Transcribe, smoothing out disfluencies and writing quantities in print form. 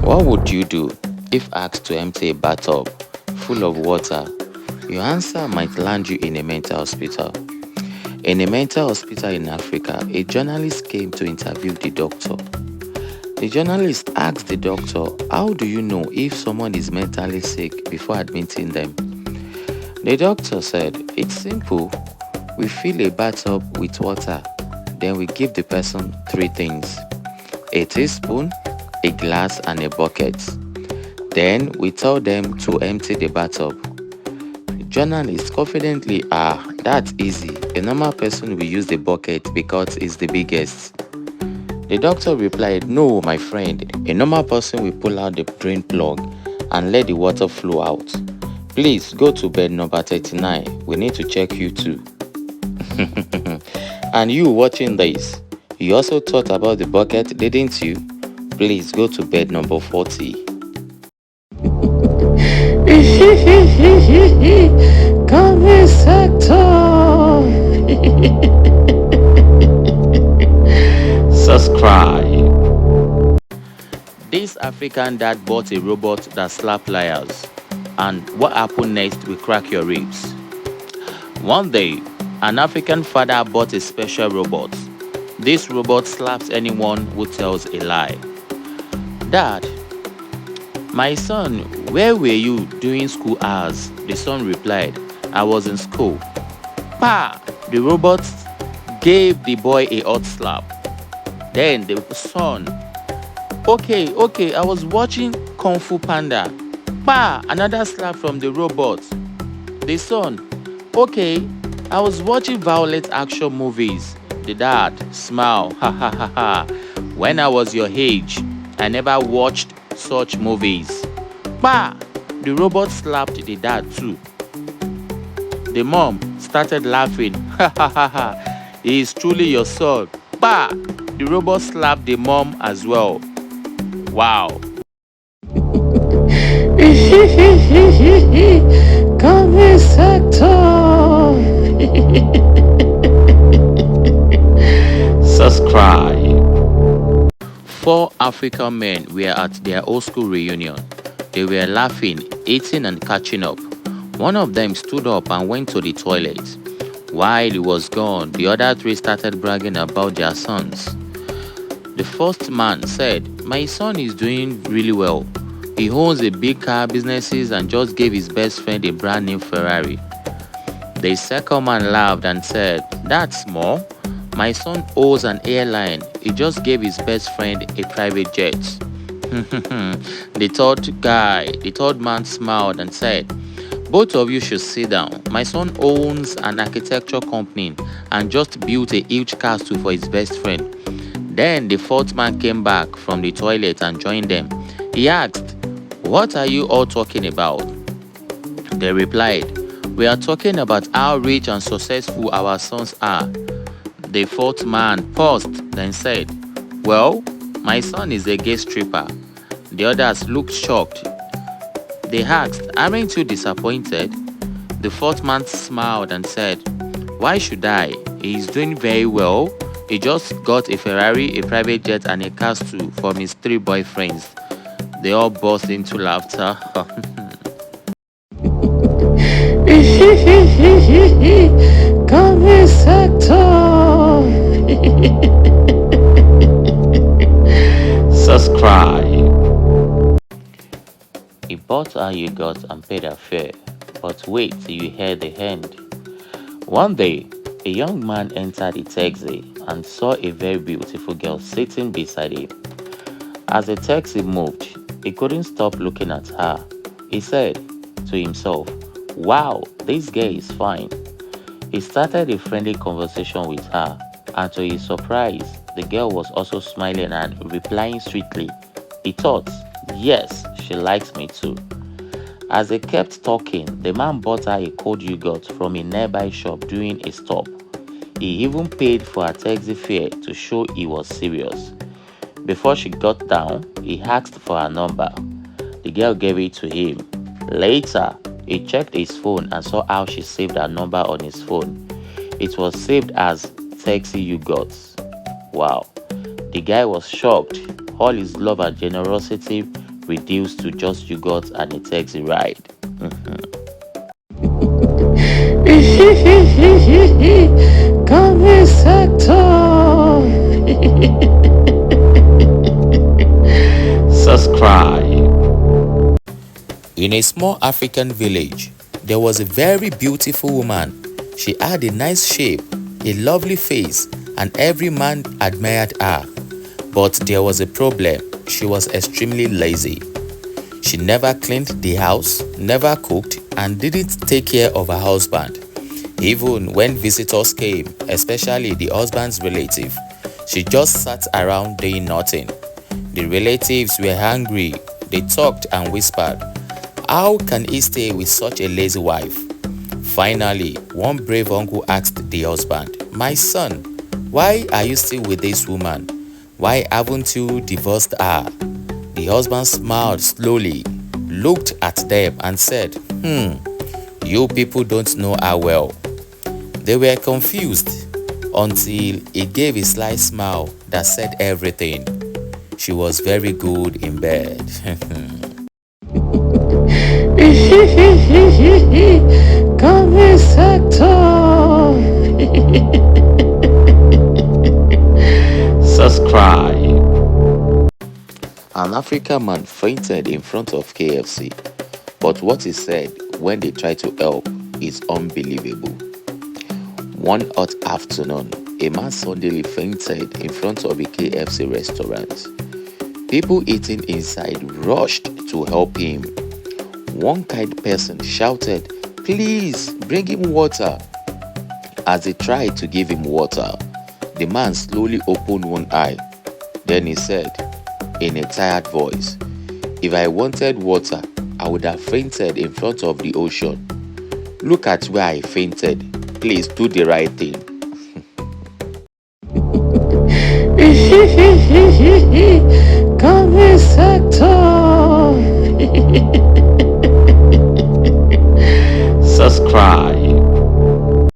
What would you do if asked to empty a bathtub full of water? Your answer might land you in a mental hospital. In a mental hospital in Africa, a journalist came to interview the doctor. The journalist asked the doctor, "How do you know if someone is mentally sick before admitting them?" The doctor said, "It's simple. We fill a bathtub with water. Then we give the person three things: a teaspoon, a glass, and a bucket. Then we tell them to empty the bathtub." The journalist confidently, that's easy. A normal person will use the bucket because it's the biggest." The doctor replied, "No, my friend. A normal person will pull out the drain plug and let the water flow out. Please go to bed number 39. We need to check you too." And you watching this, you also thought about the bucket, didn't you? Please go to bed number 40. Coming sector. Subscribe. This African dad bought a robot that slapped liars. And what happened next will crack your ribs. One day, an African father bought a special robot. This robot slaps anyone who tells a lie. "Dad, my son, where were you during school hours?" The son replied, "I was in school." Pa! The robot gave the boy a hot slap. Then the son, Okay, I was watching Kung Fu Panda." Pa! Another slap from the robot. The son, "Okay, I was watching violent action movies." The dad, smile, "Ha ha ha ha. When I was your age, I never watched such movies." Pa! The robot slapped the dad too. The mom started laughing. "Ha ha ha ha. He is truly your son." Pa! The robot slapped the mom as well. Wow. Coming sector. Subscribe. Four African men were at their old school reunion. They were laughing, eating, and catching up. One of them stood up and went to the toilet. While he was gone, the other three started bragging about their sons. The first man said, "My son is doing really well. He owns a big car businesses and just gave his best friend a brand new Ferrari." The second man laughed and said, "That's small. My son owns an airline. He just gave his best friend a private jet." The third man smiled and said, "Both of you should sit down. My son owns an architecture company and just built a huge castle for his best friend." Then the fourth man came back from the toilet and joined them. He asked, "What are you all talking about?" They replied, "We are talking about how rich and successful our sons are." The fourth man paused, then said, "Well, my son is a gay stripper." The others looked shocked. They asked, "Aren't you disappointed?" The fourth man smiled and said, "Why should I? He is doing very well. He just got a Ferrari, a private jet, and a castle from his three boyfriends." They all burst into laughter. Coming sector. Subscribe. He bought her yogurt and paid her fare, but wait till you hear the end. One day, a young man entered a taxi and saw a very beautiful girl sitting beside him. As the taxi moved, he couldn't stop looking at her. He said to himself, "Wow, this girl is fine." He started a friendly conversation with her, and to his surprise, the girl was also smiling and replying sweetly. He thought, "Yes, she likes me too." As they kept talking, the man bought her a cold yogurt from a nearby shop during a stop. He even paid for her taxi fare to show he was serious. Before she got down, he asked for her number. The girl gave it to him. Later, he checked his phone and saw how she saved her number on his phone. It was saved as Taxi Yogurts. Wow. The guy was shocked. All his love and generosity reduced to just yogurt and a taxi ride. Come sector. Subscribe. In a small African village, there was a very beautiful woman. She had a nice shape, a lovely face, and every man admired her. But there was a problem. She was extremely lazy. She never cleaned the house, never cooked, and didn't take care of her husband. Even when visitors came, especially the husband's relative, she just sat around doing nothing. The relatives were angry. They talked and whispered, "How can he stay with such a lazy wife?" Finally, one brave uncle asked the husband, "My son, why are you still with this woman? Why haven't you divorced her?" The husband smiled slowly, looked at them and said, "You people don't know her well." They were confused until he gave a sly smile that said everything. She was very good in bed. Come sector. Subscribe. An African man fainted in front of KFC, but what he said when they tried to help is unbelievable. One hot afternoon, a man suddenly fainted in front of a KFC restaurant. People eating inside rushed to help him. One kind person shouted, "Please bring him water." As they tried to give him water, the man slowly opened one eye. Then he said, in a tired voice, "If I wanted water, I would have fainted in front of the ocean. Look at where I fainted. Please do the right thing."